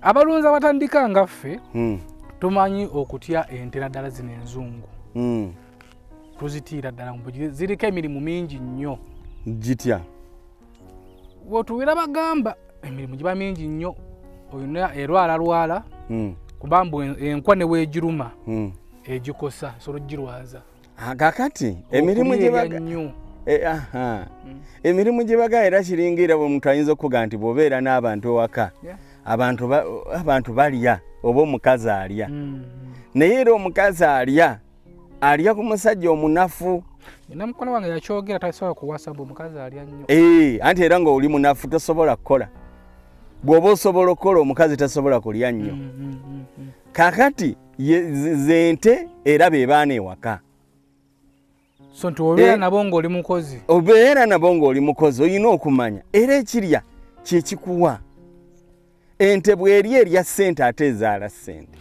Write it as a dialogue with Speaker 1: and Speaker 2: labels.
Speaker 1: abalunzi abatandika ngaffe tumanyi okutya ente naddala zino enzungu tuzitiira ddala ziriko emirimu mingi nnyo
Speaker 2: gitya
Speaker 1: wotuwera bagamba emirimu giba mingi nnyo olina erwalalwala kubanga enkwa ne weegiruma egikosa solo girwaza
Speaker 2: kakati emirimu gyebaga emirimu gyebaga era kiringira bwe muntu ayinza okuga nti bw'obeera n'abantu ewaka abantu balya oba omukazi alya naye era omukazi alya ku musajja omunafu
Speaker 1: namukono wange yakyogera tasobola kuwasa bwe omukazi alya nnyo
Speaker 2: anti era ng'oli munafu tosobola kukola bw'oba osobola okukola omukazi tasobola kulya nnyo kakati zente era be baana ewaka
Speaker 1: so nti obeera nabo ng'oli mukozi
Speaker 2: obeera nabo ng'oli mukozi olina okumanya era ekirya kyekikuwa ente bw'eri erya ssente ate ezaala ssente